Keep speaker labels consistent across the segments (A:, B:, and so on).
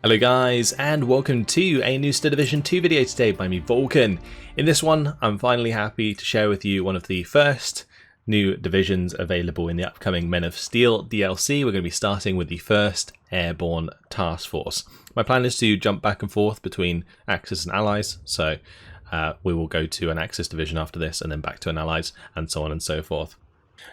A: Hello guys, and welcome to a new Star Division 2 video today by me, Eugen. In this one, I'm finally happy to share with you one of the first new divisions available in the upcoming Men of Steel DLC. We're going to be starting with the first Airborne Task Force. My plan is to jump back and forth between Axis and Allies, so we will go to an Axis division after this and then back to an Allies and so on and so forth.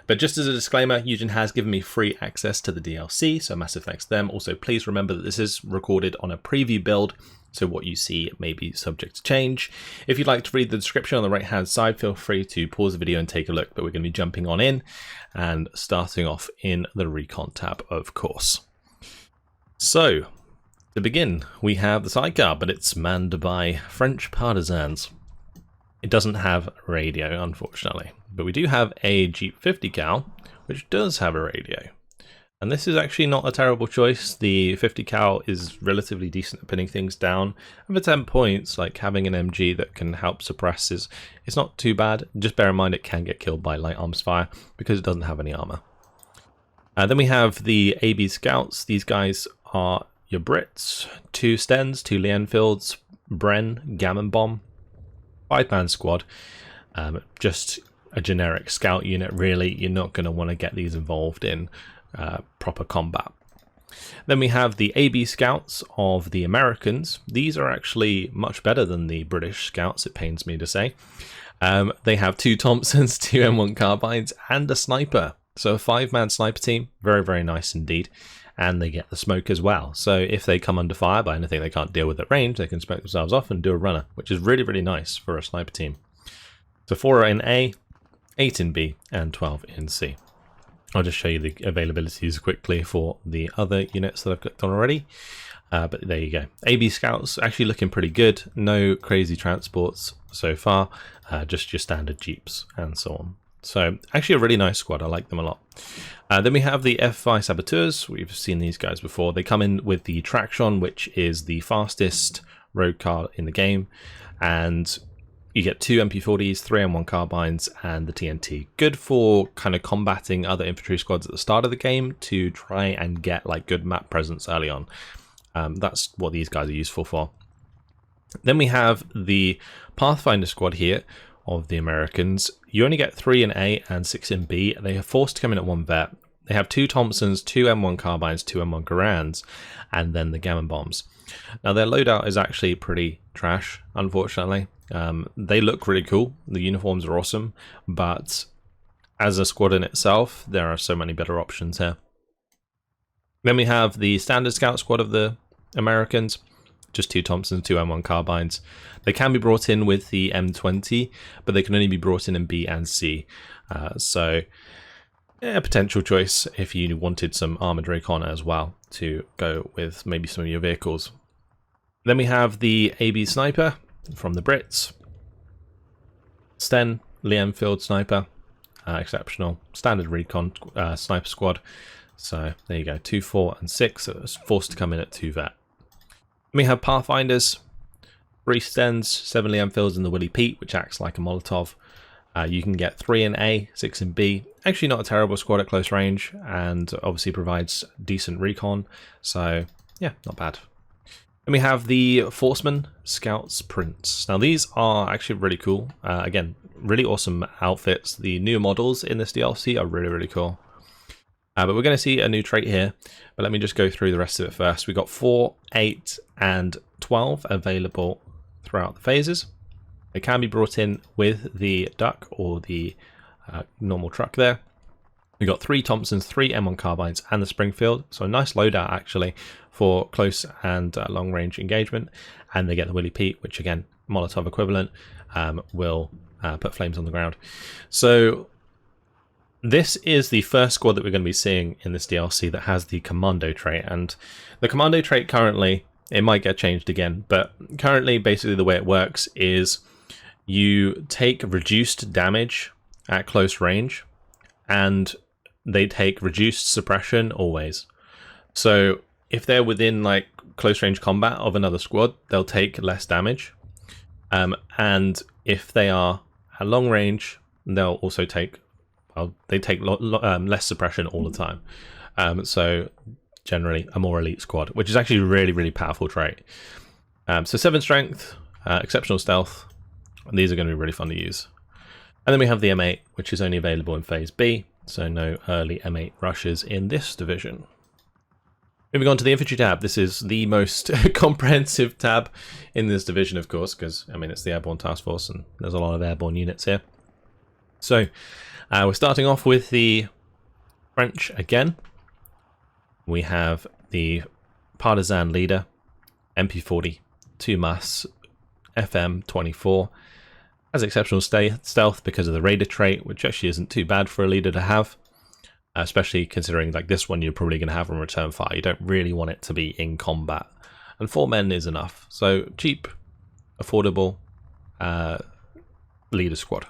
A: But just as a disclaimer, Eugen has given me free access to the DLC, so massive thanks to them. Also, please remember that this is recorded on a preview build, so what you see may be subject to change. If you'd like to read the description on the right hand side, feel free to pause the video and take a look, but we're going to be jumping on in and starting off in the recon tab, of course. So, to begin, we have the sidecar, but it's manned by French partisans. It doesn't have radio, unfortunately, but we do have a Jeep 50 cal, which does have a radio. And this is actually not a terrible choice. The 50 cal is relatively decent at pinning things down. And for 10 points, like having an MG that can help suppress it's not too bad. Just bear in mind it can get killed by light arms fire because it doesn't have any armor. Then we have the AB Scouts. These guys are your Brits, 2 Stens, 2 Lee Enfields, Bren, Gammon Bomb. 5-man squad, just a generic scout unit really. You're not going to want to get these involved in proper combat. Then we have the AB Scouts of the Americans. These are actually much better than the British Scouts, it pains me to say. They have 2 Thompsons, 2 M1 carbines and a sniper. So a 5-man sniper team, very, very nice indeed. And they get the smoke as well. So if they come under fire by anything they can't deal with at range, they can smoke themselves off and do a runner, which is really, really nice for a sniper team. So 4 are in A, 8 in B, and 12 in C. I'll just show you the availabilities quickly for the other units that I've got done already. But there you go. AB Scouts actually looking pretty good. No crazy transports so far, just your standard Jeeps and so on. So actually a really nice squad. I like them a lot. Then we have the F5 Saboteurs. We've seen these guys before. They come in with the Traction, which is the fastest road car in the game. And you get 2 MP40s, 3 M1 carbines, and the TNT. Good for kind of combating other infantry squads at the start of the game to try and get like good map presence early on. That's what these guys are useful for. Then we have the Pathfinder squad here of the Americans. You only get 3 in A and 6 in B. They are forced to come in at 1 vet. They have 2 Thompsons, 2 M1 carbines, 2 M1 Garans, and then the Gammon Bombs. Now their loadout is actually pretty trash, unfortunately. They look really cool. The uniforms are awesome, but as a squad in itself, there are so many better options here. Then we have the Standard Scout squad of the Americans. Just 2 Thompsons, 2 M1 carbines. They can be brought in with the M20, but they can only be brought in B and C. So, a potential choice if you wanted some armored recon as well to go with maybe some of your vehicles. Then we have the AB Sniper from the Brits. Sten, Lee Enfield Sniper, exceptional. Standard recon sniper squad. So, there you go. 2, 4, and 6. So it was forced to come in at 2 vet. We have Pathfinders, 3 Stens, 7 Lee Enfields, and the Willie Pete, which acts like a Molotov. You can get 3 in A, 6 in B. Actually not a terrible squad at close range, and obviously provides decent recon. So, yeah, not bad. Then we have the Forceman, Scouts, Prince. Now these are actually really cool. Again, really awesome outfits. The new models in this DLC are really, really cool. But we're going to see a new trait here, but let me just go through the rest of it first. We've got 4, 8, and 12 available throughout the phases. They can be brought in with the Duck or the normal truck there. We've got 3 Thompsons, 3 M1 carbines, and the Springfield. So a nice loadout actually for close and long range engagement. And they get the Willie Pete, which again, Molotov equivalent, will put flames on the ground. So this is the first squad that we're going to be seeing in this DLC that has the Commando trait, and the Commando trait currently, it might get changed again, but currently basically the way it works is you take reduced damage at close range and they take reduced suppression always. So if they're within like close range combat of another squad, they'll take less damage, and if they are at long range, they'll also take less suppression all the time. So generally a more elite squad, which is actually a really, really powerful trait. So 7 strength, exceptional stealth, and these are going to be really fun to use. And then we have the M8, which is only available in Phase B, so no early M8 rushes in this division. Moving on to the infantry tab, this is the most comprehensive tab in this division, of course, because, I mean, it's the Airborne Task Force, and there's a lot of airborne units here. So, we're starting off with the French again. We have the Partisan Leader, MP40, 2 Mass, FM24, has exceptional stealth because of the Raider trait, which actually isn't too bad for a leader to have, especially considering like this one you're probably going to have on return fire. You don't really want it to be in combat, and 4 men is enough. So cheap, affordable leader squad.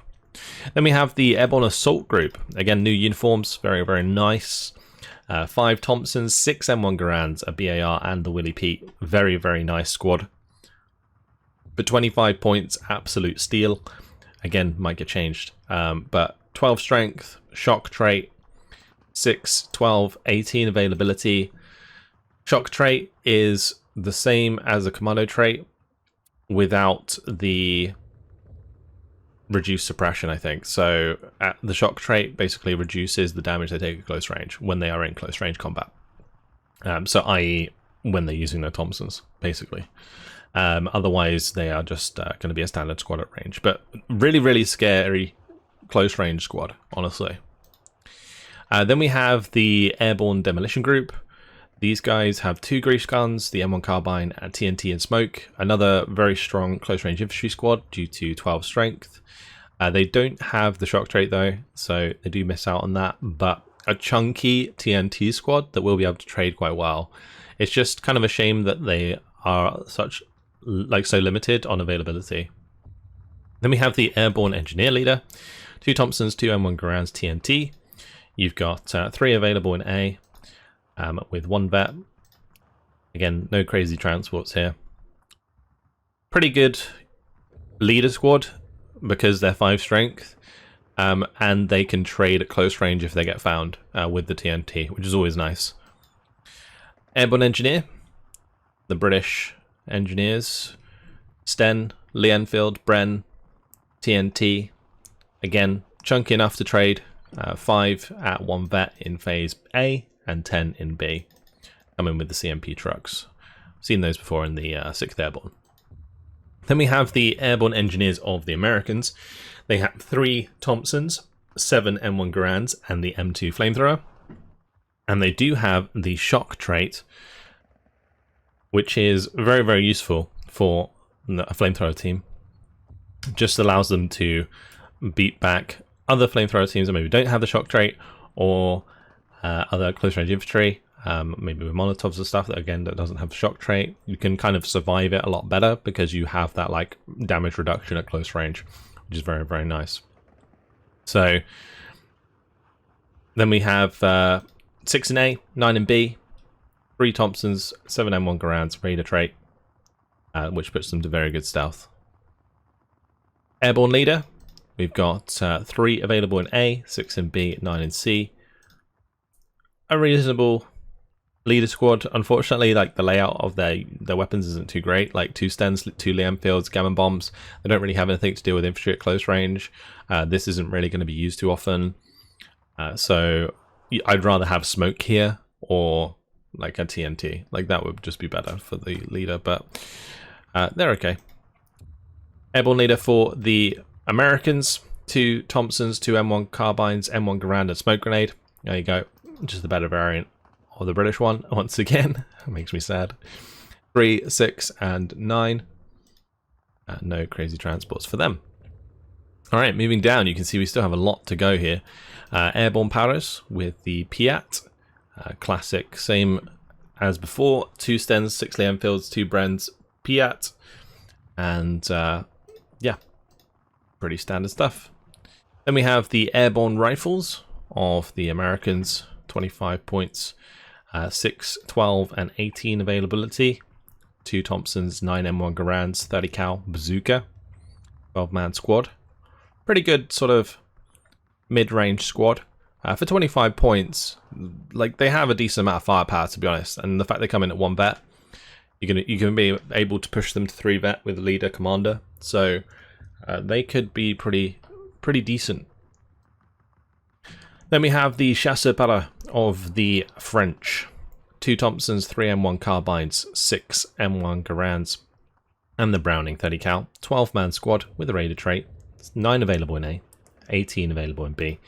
A: Then we have the Airborne Assault Group. Again, new uniforms, very, very nice. 5 Thompsons, 6 M1 Garands, a BAR, and the Willie Pete. Very, very nice squad. But 25 points, absolute steal. Again, might get changed. But 12 strength, shock trait, 6, 12, 18 availability. Shock trait is the same as a commando trait without the reduced suppression, I think. So the shock trait basically reduces the damage they take at close range when they are in close range combat. So i.e. when they're using their Thompsons, basically. Otherwise, they are just going to be a standard squad at range. But really, really scary close range squad, honestly. Then we have the Airborne Demolition Group. These guys have 2 grease guns, the M1 carbine, and TNT and smoke. Another very strong close range infantry squad due to 12 strength. They don't have the shock trait though, so they do miss out on that. But a chunky TNT squad that will be able to trade quite well. It's just kind of a shame that they are so limited on availability. Then we have the Airborne Engineer Leader, 2 Thompsons, 2 M1 Garands, TNT. You've got 3 available in A, with 1 vet. Again, no crazy transports here. Pretty good leader squad because they're 5 strength, and they can trade at close range if they get found with the TNT, which is always nice. Airborne Engineer, the British engineers, Sten, Lee Enfield, Bren, TNT. Again, chunky enough to trade. 5 at 1 vet in Phase A and 10 in B. Coming with the CMP trucks. Seen those before in the 6th Airborne. Then we have the Airborne Engineers of the Americans. They have 3 Thompsons, 7 M1 Garands, and the M2 Flamethrower. And they do have the shock trait, which is very, very useful for a flamethrower team. Just allows them to beat back other flamethrower teams that maybe don't have the shock trait, or other close range infantry, maybe with Molotovs and stuff that again that doesn't have the shock trait. You can kind of survive it a lot better because you have that like damage reduction at close range, which is very, very nice. So then we have 6 in A, 9 in B, 3 Thompsons, 7 M1 Garands, Raider trait, which puts them to very good stealth. Airborne Leader, we've got 3 available in A, 6 in B, 9 in C. A reasonable leader squad. Unfortunately, like the layout of their weapons isn't too great. Like 2 Stens, 2 Lee Enfields, gammon bombs. They don't really have anything to do with infantry at close range. This isn't really going to be used too often. So I'd rather have smoke here or like a TNT. Like that would just be better for the leader, but they're okay. Airborne Leader for the Americans, 2 Thompsons, 2 M1 carbines, M1 Garand, and smoke grenade. There you go. Just the better variant of the British one. Once again, it makes me sad. 3, 6, and 9. No crazy transports for them. All right, moving down, you can see we still have a lot to go here. Airborne Powders with the Piat. Classic, same as before. 2 Stens, 6 Lee Enfields, 2 Brens, Piat. And yeah, pretty standard stuff. Then we have the Airborne Rifles of the Americans. 25 points, 6, 12, and 18 availability. 2 Thompsons, 9 M1 Garands, 30 cal bazooka, 12-man squad. Pretty good sort of mid-range squad. For 25 points, like, they have a decent amount of firepower, to be honest, and the fact they come in at 1 vet, you can be able to push them to 3 vet with leader commander, so they could be pretty decent. Then we have the chasseur para of the French. 2 Thompsons, 3 M1 carbines, 6 M1 Garands, and the Browning 30 cal. 12-man squad with a Raider trait. 9 available in A, 18 available in B.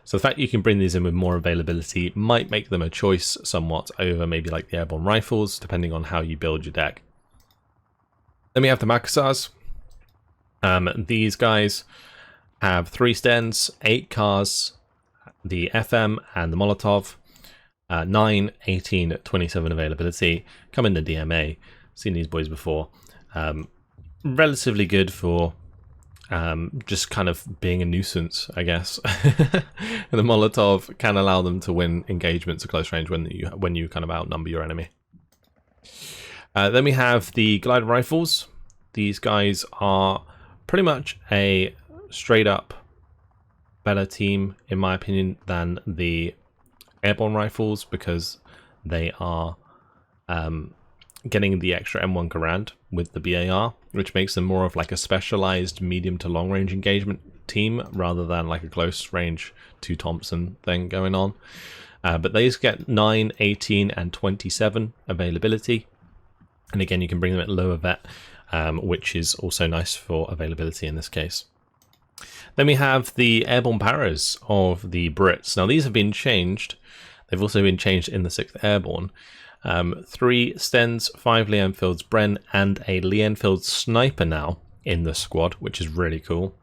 A: So the fact you can bring these in with more availability might make them a choice somewhat over maybe like the Airborne Rifles, depending on how you build your deck. Then we have the Macassars. These guys have 3 Stens, 8 cars, the FM and the Molotov, 9, 18, 27 availability, come in the DMA, seen these boys before. Relatively good for just kind of being a nuisance, I guess. And the Molotov can allow them to win engagements at close range when you kind of outnumber your enemy. Then we have the Glider Rifles. These guys are pretty much a straight up better team, in my opinion, than the Airborne Rifles, because they are getting the extra M1 Garand with the BAR, which makes them more of like a specialized medium to long range engagement team rather than like a close range 2 Thompson thing going on. But these get 9, 18 and 27 availability, and again you can bring them at lower vet, which is also nice for availability in this case. Then we have the Airborne Paras of the Brits. Now these have been changed. They've also been changed in the 6th Airborne. 3 Stens, 5 Lee Enfields Bren, and a Lee Enfield Sniper now in the squad, which is really cool.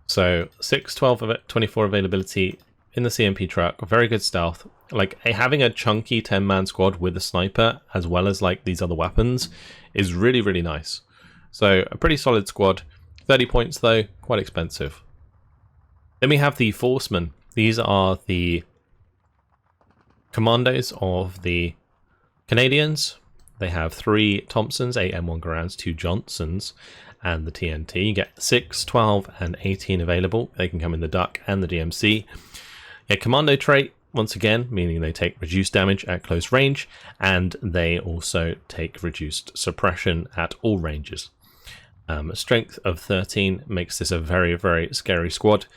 A: So 6, 12, 24 availability in the CMP truck, very good stealth. Like, having a chunky 10-man squad with a sniper as well as like these other weapons is really, really nice. So a pretty solid squad. 30 points though, quite expensive. Then we have the Forcemen. These are the commandos of the Canadians. They have 3 Thompsons, 8 M1 Garands, 2 Johnsons, and the TNT. You get 6, 12, and 18 available. They can come in the Duck and the DMC. A commando trait, once again, meaning they take reduced damage at close range, and they also take reduced suppression at all ranges. Strength of 13 makes this a very, very scary squad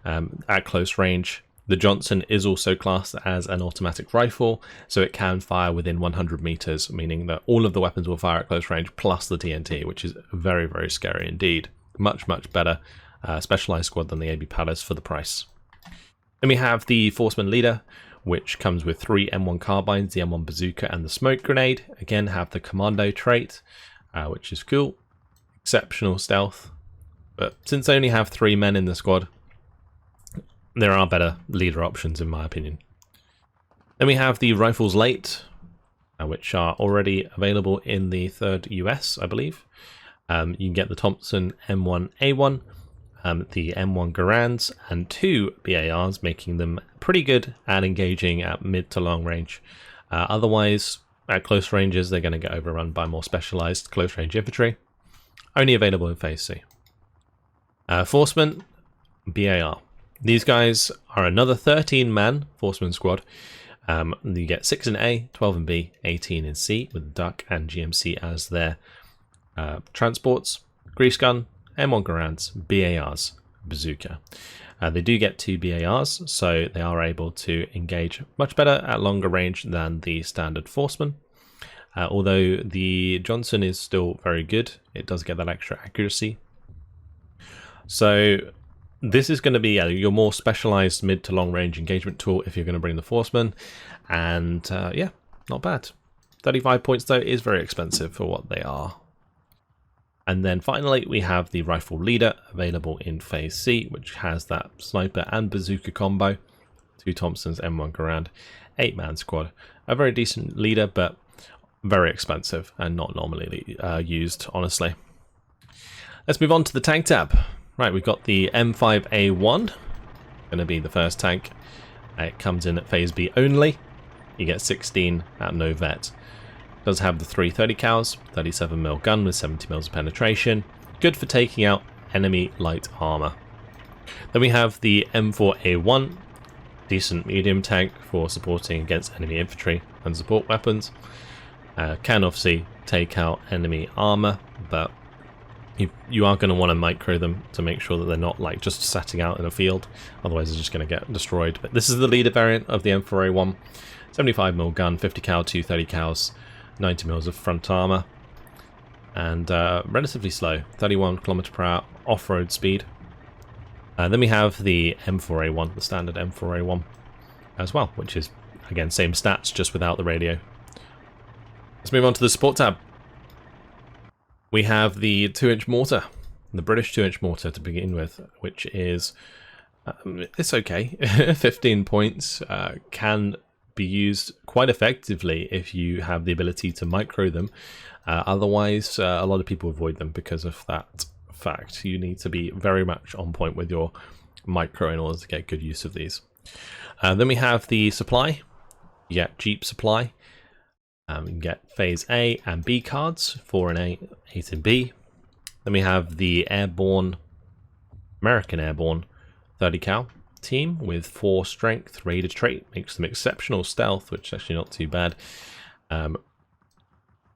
A: at close range. The Johnson is also classed as an automatic rifle, so it can fire within 100 meters, meaning that all of the weapons will fire at close range plus the TNT, which is very, very scary indeed. Much, much better specialized squad than the AB Palace for the price. Then we have the Forceman Leader, which comes with 3 M1 carbines, the M1 bazooka, and the smoke grenade. Again, have the commando trait, which is cool. Exceptional stealth, but since they only have 3 men in the squad, there are better leader options in my opinion. Then we have the Rifles Late, which are already available in the 3rd US, I believe. You can get the Thompson M1A1, the M1 Garands, and 2 BARs, making them pretty good at engaging at mid to long range. Otherwise, at close ranges, they're going to get overrun by more specialized close range infantry. Only available in Phase C. Forcemen, BAR. These guys are another 13-man Forceman squad. You get 6 in A, 12 in B, 18 in C, with Duck and GMC as their transports. Grease gun, M1 Garands, BARs, bazooka. They do get 2 BARs, so they are able to engage much better at longer range than the standard Forceman. Although the Johnson is still very good, it does get that extra accuracy. So this is going to be your more specialized mid to long range engagement tool if you're going to bring the Forceman, and yeah, not bad. 35 points though is very expensive for what they are. And then finally we have the Rifle Leader available in Phase C, which has that sniper and bazooka combo. 2 Thompsons, M1 Garand, 8-man squad. A very decent leader, but very expensive and not normally used, honestly. Let's move on to the tank tab. Right, we've got the M5A1, going to be the first tank. It comes in at Phase B only. You get 16 at no vet. Does have the 330 cals, 37mm gun with 70mm of penetration. Good for taking out enemy light armor. Then we have the M4A1. decent medium tank for supporting against enemy infantry and support weapons. Can obviously take out enemy armor, but you are going to want to micro them to make sure that they're not like just sitting out in a field, otherwise they're just going to get destroyed. But this is the leader variant of the M4A1, 75mm gun, 50 cal, 230 cals, 90 mils of front armor, and relatively slow, 31 km/h off-road speed. Then we have the M4A1, the standard M4A1 as well, which is again same stats, just without the radio. Let's move on to the support tab. We have the 2-inch mortar, the British 2-inch mortar to begin with, which is, it's okay, 15 points, can be used quite effectively if you have the ability to micro them. Otherwise, a lot of people avoid them because of that fact. You need to be very much on point with your micro in order to get good use of these. Then we have the supply. You get Jeep supply. You can get phase A and B cards, 4 in A, 8 in B. Then we have the Airborne, American Airborne 30 cal team with 4 strength, Raider trait, makes them exceptional stealth, which is actually not too bad. But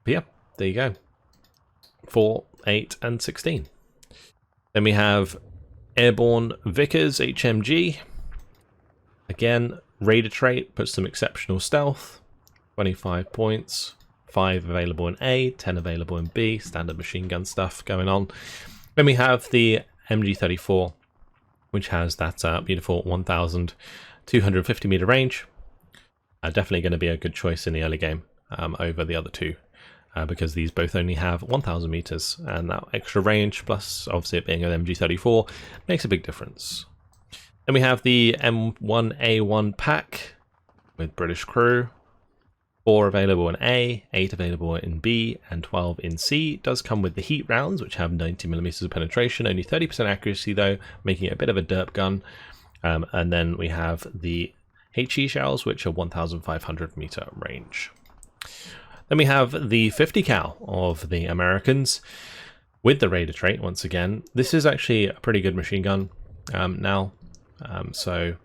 A: yeah, there you go. 4, 8 and 16. Then we have Airborne Vickers HMG. Again, Raider trait, puts them exceptional stealth. 25 points, 5 available in A, 10 available in B, standard machine gun stuff going on. Then we have the MG34, which has that beautiful 1,250 meter range. Definitely going to be a good choice in the early game over the other two, because these both only have 1,000 meters, and that extra range, plus obviously it being an MG34, makes a big difference. Then we have the M1A1 pack with British crew. 4 available in A, 8 available in B, and 12 in C. It does come with the heat rounds, which have 90mm of penetration, only 30% accuracy though, making it a bit of a derp gun. And then we have the HE shells, which are 1,500 meter range. Then we have the 50 cal of the Americans with the Raider trait once again. This is actually a pretty good machine gun now, so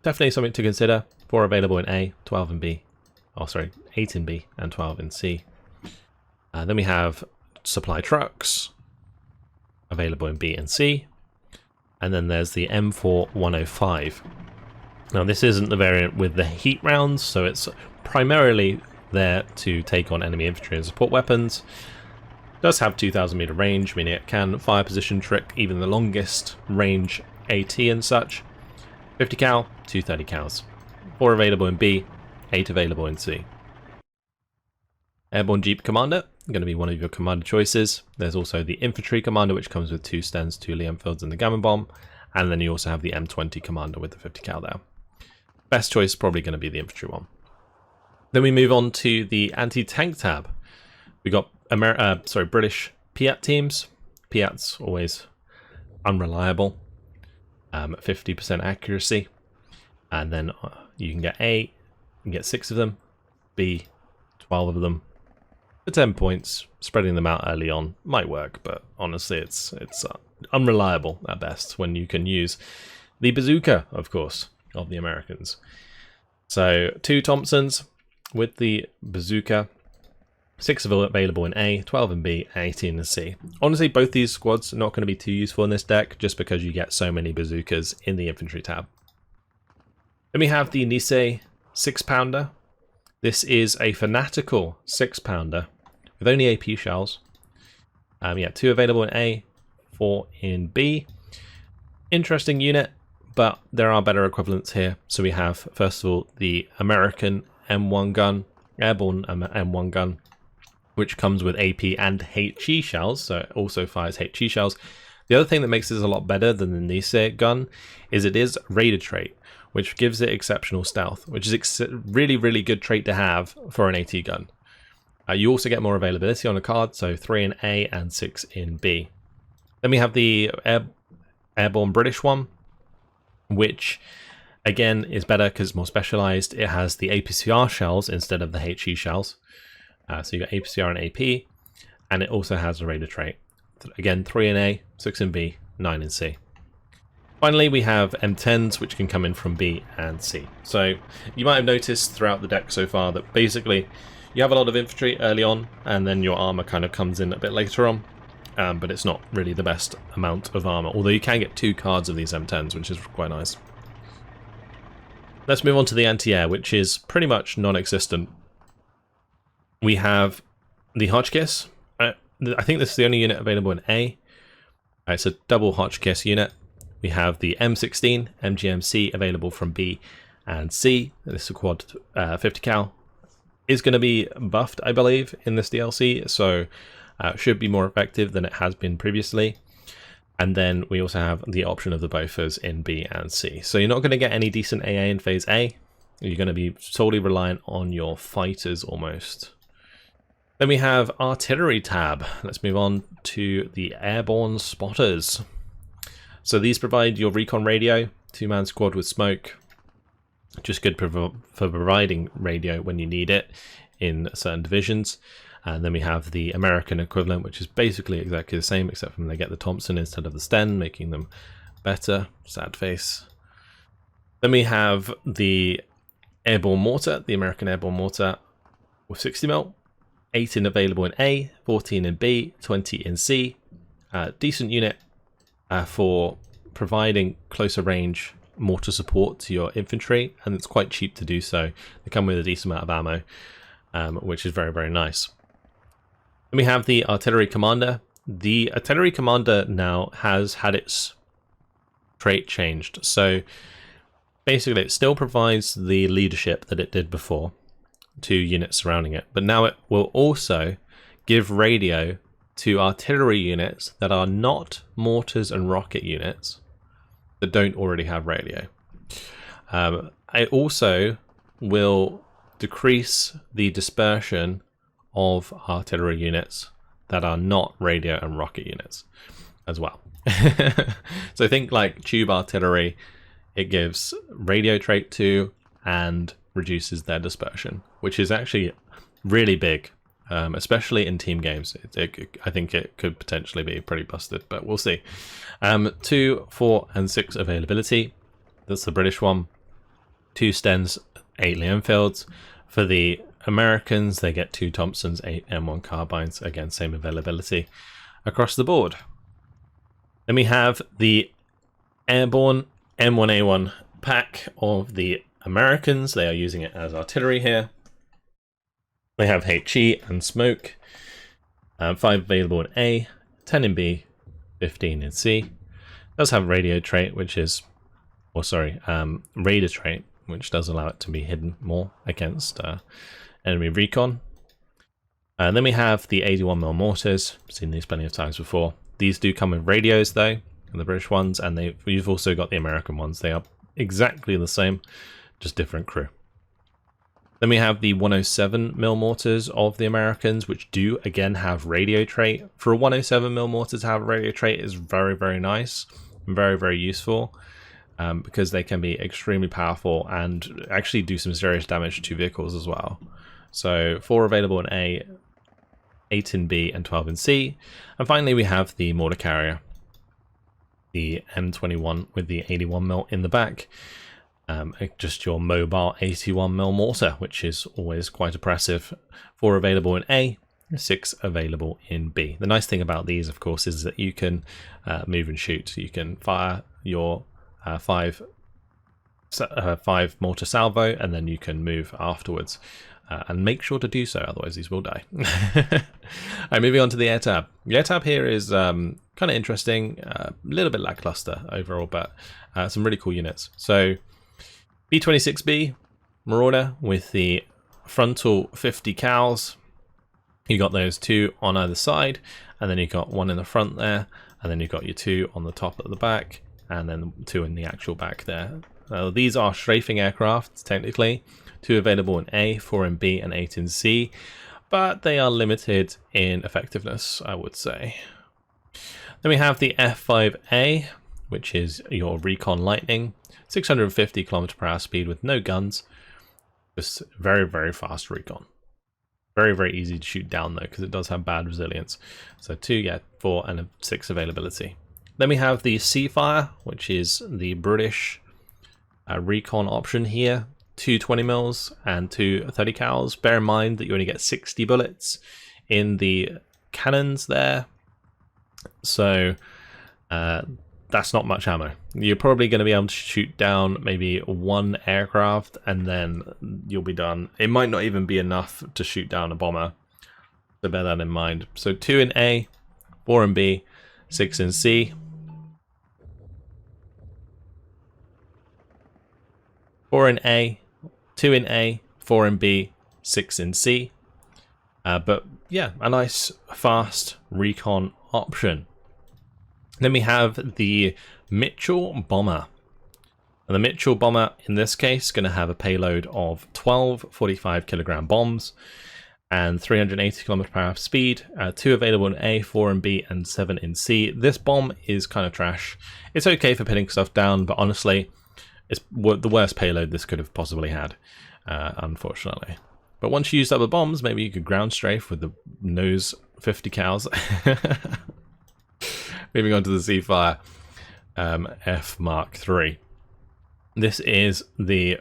A: definitely something to consider. 4 available in A, 12 in B. Oh, sorry, 8 in B and 12 in C. Then we have supply trucks available in B and C. And then there's the M4105. Now, this isn't the variant with the heat rounds, so it's primarily there to take on enemy infantry and support weapons. It does have 2,000 meter range, meaning it can fire position trick even the longest range AT and such. 50 cal, 230 cals. 4 available in B, 8 available in C. Airborne Jeep Commander, going to be one of your commander choices. There's also the Infantry Commander, which comes with 2 Stens, 2 Liam Fields, and the Gammon Bomb. And then you also have the M20 Commander with the 50 cal there. Best choice is probably going to be the infantry one. Then we move on to the anti-tank tab. We got British Piat teams. Piat's always unreliable. 50% accuracy. And then you can get A, you can get 6 of them, B, 12 of them, for 10 points. Spreading them out early on might work, but honestly it's unreliable at best when you can use the bazooka, of course, of the Americans. So 2 Thompsons with the bazooka, 6 available in A, 12 in B, and 18 in C. Honestly, both these squads are not going to be too useful in this deck, just because you get so many bazookas in the infantry tab. Then we have the Nisei 6-pounder. This is a fanatical 6-pounder with only AP shells. 2 available in A, 4 in B. Interesting unit, but there are better equivalents here. So we have, first of all, the American M1 gun, Airborne M1 gun, which comes with AP and HE shells, so it also fires HE shells. The other thing that makes this a lot better than the Nisei gun is it is Raider trait, which gives it exceptional stealth, which is a really, really good trait to have for an AT gun. You also get more availability on a card, so 3 in A and 6 in B. Then we have the Airborne British one, which again is better because it's more specialized. It has the APCR shells instead of the HE shells. So you got APCR and AP, and it also has a Raider trait. Again, 3 in A, 6 in B, 9 in C. Finally, we have M10s, which can come in from B and C. So you might have noticed throughout the deck so far that basically you have a lot of infantry early on, and then your armor kind of comes in a bit later on. But it's not really the best amount of armor, although you can get 2 cards of these M10s, which is quite nice. Let's move on to the anti-air, which is pretty much non-existent. We have the Hotchkiss. I think this is the only unit available in A. It's a double Hotchkiss unit. We have the M16 MGMC available from B and C. This is a quad 50 cal. Is going to be buffed, I believe, in this DLC, so should be more effective than it has been previously. And then we also have the option of the Bofors in B and C. So you're not going to get any decent AA in Phase A. You're going to be solely reliant on your fighters almost. Then we have Artillery tab. Let's move on to the Airborne Spotters. So these provide your recon radio, 2-man squad with smoke. Just good for providing radio when you need it in certain divisions. And then we have the American equivalent, which is basically exactly the same, except for they get the Thompson instead of the Sten, making them better. Sad face. Then we have the Airborne Mortar, the American Airborne Mortar with 60mm. 18 available in A, 14 in B, 20 in C. Decent unit for providing closer range mortar support to your infantry, and it's quite cheap to do so. They come with a decent amount of ammo, which is very, very nice. Then we have the Artillery Commander. The Artillery Commander now has had its trait changed, so basically it still provides the leadership that it did before to units surrounding it, but now it will also give radio to artillery units that are not mortars and rocket units that don't already have radio. It also will decrease the dispersion of artillery units that are not radio and rocket units as well. So think like tube artillery, it gives radio trait to and reduces their dispersion, which is actually really big. Especially in team games. I think it could potentially be pretty busted, but we'll see. 2, 4, and 6 availability. That's the British one. 2 Stens, 8 Leonfields. For the Americans, they get 2 Thompsons, 8 M1 carbines. Again, same availability across the board. Then we have the Airborne M1A1 pack of the Americans. They are using it as artillery here. They have HE and smoke, 5 available in A, 10 in B, 15 in C. It does have radio trait, which is, radar trait, which does allow it to be hidden more against enemy recon. And then we have the 81mm mortars. Seen these plenty of times before. These do come with radios though, the British ones, and you've also got the American ones. They are exactly the same, just different crew. Then we have the 107mm mortars of the Americans, which do again have radio trait. For a 107mm mortar to have a radio trait is very, very nice and very, very useful because they can be extremely powerful and actually do some serious damage to vehicles as well. So 4 available in A, 8 in B, and 12 in C. And finally, we have the mortar carrier, the M21 with the 81mm in the back. Just your mobile 81mm mortar, which is always quite impressive. 4 available in A, 6 available in B. The nice thing about these, of course, is that you can move and shoot. You can fire your 5 mortar salvo, and then you can move afterwards. And make sure to do so, otherwise these will die. Alright, moving on to the air tab. The air tab here is kind of interesting, a little bit lackluster overall, but some really cool units. So B-26B Marauder with the frontal 50 cals. You got those 2 on either side, and then you got 1 in the front there, and then you've got your 2 on the top at the back, and then 2 in the actual back there. These are strafing aircraft, technically. 2 available in A, 4 in B, and 8 in C, but they are limited in effectiveness, I would say. Then we have the F5A, which is your Recon Lightning. 650 km/h speed with no guns. Just very, very fast recon. Very, very easy to shoot down though, because it does have bad resilience. So 2, 4, and a 6 availability. Then we have the Seafire, which is the British recon option here. 2 20mm and 2 30 cals. Bear in mind that you only get 60 bullets in the cannons there. So that's not much ammo. You're probably going to be able to shoot down maybe 1 aircraft and then you'll be done. It might not even be enough to shoot down a bomber. So bear that in mind. So 2 in A, 4 in B, 6 in C. 4 in A, 2 in A, 4 in B, 6 in C. But yeah, a nice fast recon option. Then we have the Mitchell Bomber. And the Mitchell Bomber, in this case, is going to have a payload of 12 45-kilogram bombs and 380 km/h speed. 2 available in A, 4 in B, and 7 in C. This bomb is kind of trash. It's okay for pinning stuff down, but honestly, it's the worst payload this could have possibly had, unfortunately. But once you used up the bombs, maybe you could ground strafe with the nose 50 cals. Moving on to the Seafire F Mark III. This is the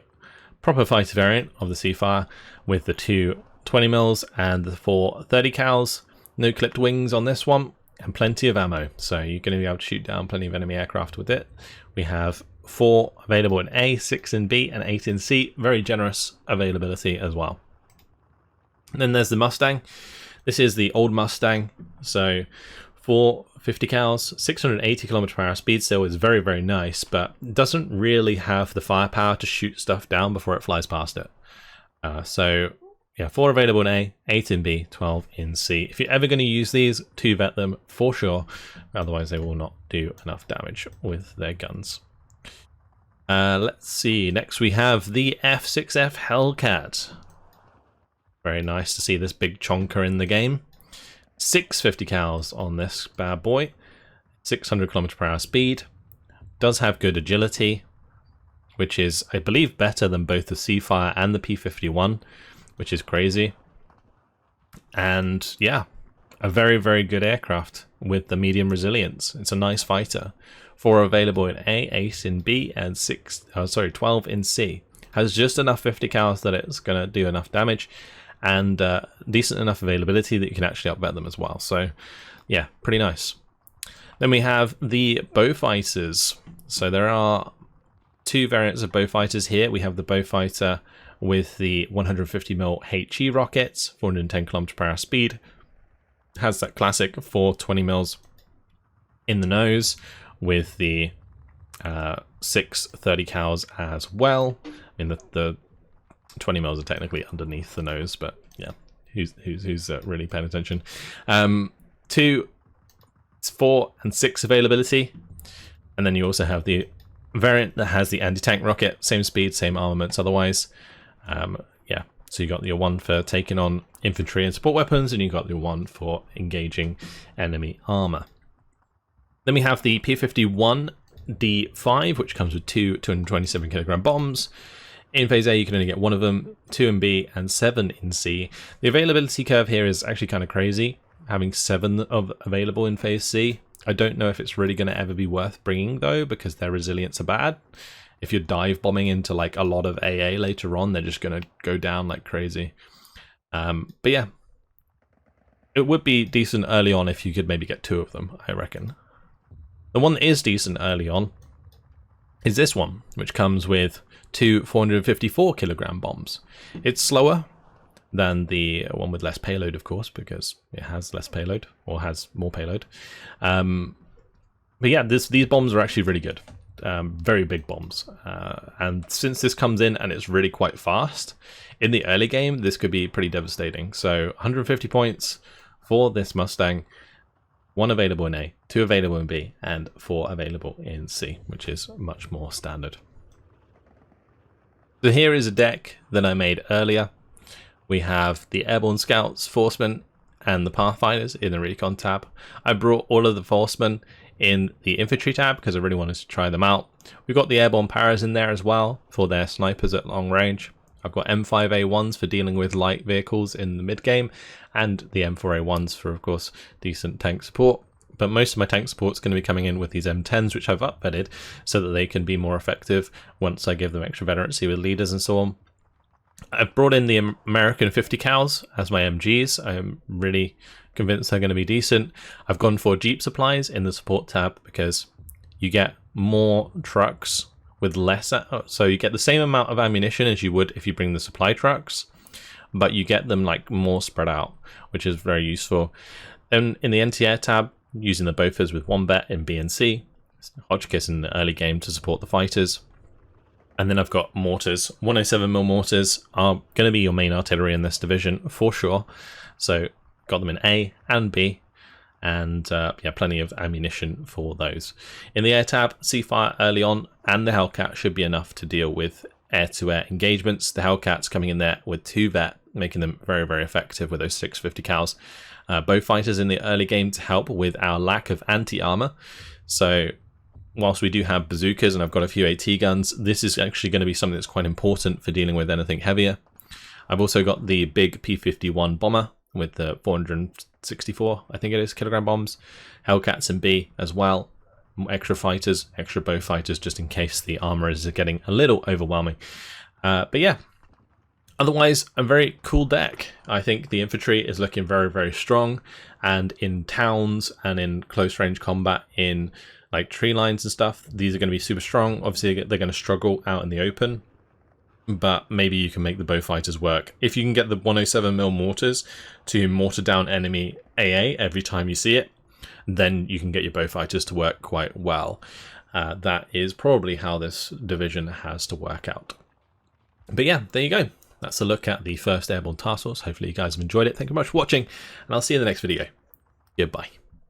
A: proper fighter variant of the Seafire with the 2 20mm and the 4 30 cals. No clipped wings on this one and plenty of ammo. So you're going to be able to shoot down plenty of enemy aircraft with it. We have 4 available in A, 6 in B, and 8 in C. Very generous availability as well. And then there's the Mustang. This is the old Mustang. So 4 50 cals, 680 km/h speed still is very, very nice, but doesn't really have the firepower to shoot stuff down before it flies past it. So yeah, 4 available in A, 8 in B, 12 in C. If you're ever going to use these, to vet them for sure. Otherwise they will not do enough damage with their guns. Let's see. Next we have the F6F Hellcat. Very nice to see this big chonker in the game. 6 50 cals on this bad boy. 600 km/h speed. Does have good agility, which is, I believe, better than both the Seafire and the P-51, which is crazy. And yeah, a very, very good aircraft with the medium resilience. It's a nice fighter. 4 available in A, 8 in B, and 12 in C. Has just enough 50 cals that it's going to do enough damage, and decent enough availability that you can actually upvet them as well. So yeah, pretty nice. Then we have the Beaufighters. So there are 2 variants of Beaufighters here. We have the Beaufighter with the 150mm HE rockets, 410 km/h speed. Has that classic 4 20mm in the nose with the 6 30 cals as well. I mean, the 20mm are technically underneath the nose, but yeah, who's really paying attention? 2, 4, and 6 availability, and then you also have the variant that has the anti-tank rocket, same speed, same armaments otherwise. Yeah, so you got your one for taking on infantry and support weapons, and you got your one for engaging enemy armor. Then we have the P-51 D5, which comes with 2 227-kilogram bombs. In Phase A, you can only get 1 of them, 2 in B, and 7 in C. The availability curve here is actually kind of crazy, having 7 available in Phase C. I don't know if it's really going to ever be worth bringing, though, because their resilience are bad. If you're dive bombing into like a lot of AA later on, they're just going to go down like crazy. But yeah, it would be decent early on if you could maybe get 2 of them, I reckon. The one that is decent early on is this one, which comes with 2 454-kilogram bombs. It's slower than the one with less payload, of course, because it has less payload, or has more payload. But yeah, these bombs are actually really good. Very big bombs. And since this comes in and it's really quite fast, in the early game, this could be pretty devastating. So 150 points for this Mustang. 1 available in A, 2 available in B, and 4 available in C, which is much more standard. So here is a deck that I made earlier. We have the Airborne Scouts, Forcemen, and the Pathfinders in the Recon tab. I brought all of the Forcemen in the Infantry tab because I really wanted to try them out. We've got the Airborne Paras in there as well for their snipers at long range. I've got M5A1s for dealing with light vehicles in the mid-game, and the M4A1s for, of course, decent tank support. but most of my tank support is going to be coming in with these M10s, which I've upbedded so that they can be more effective once I give them extra veterancy with leaders and so on. I've brought in the American 50 cals as my MGs. I'm really convinced they're going to be decent. I've gone for Jeep supplies in the support tab because you get more trucks with less, so you get the same amount of ammunition as you would if you bring the supply trucks, but you get them like more spread out, which is very useful. Then in the anti-air tab, using the Bofors with 1 bet in B and C, Hotchkiss in the early game to support the fighters. And then I've got mortars. 107mm mortars are going to be your main artillery in this division for sure. So got them in A and B, and yeah, plenty of ammunition for those. In the air tab, Seafire early on and the Hellcat should be enough to deal with air-to-air engagements. The Hellcat's coming in there with 2 vet, making them very, very effective with those 650 cals. Bow fighters in the early game to help with our lack of anti-armor. So whilst we do have bazookas and I've got a few AT guns, this is actually going to be something that's quite important for dealing with anything heavier. I've also got the big P-51 bomber with the 464, I think it is, kilogram bombs. Hellcats in B as well. Extra fighters, extra bow fighters, just in case the armor is getting a little overwhelming. But yeah, otherwise, a very cool deck. I think the infantry is looking very, very strong. And in towns and in close range combat in like tree lines and stuff, these are going to be super strong. Obviously, they're going to struggle out in the open, but maybe you can make the bow fighters work. If you can get the 107mm mortars to mortar down enemy AA every time you see it, then you can get your bow fighters to work quite well. That is probably how this division has to work out. But yeah, there you go. That's a look at the 1st Airborne Task Force. Hopefully you guys have enjoyed it. Thank you very much for watching, and I'll see you in the next video. Goodbye.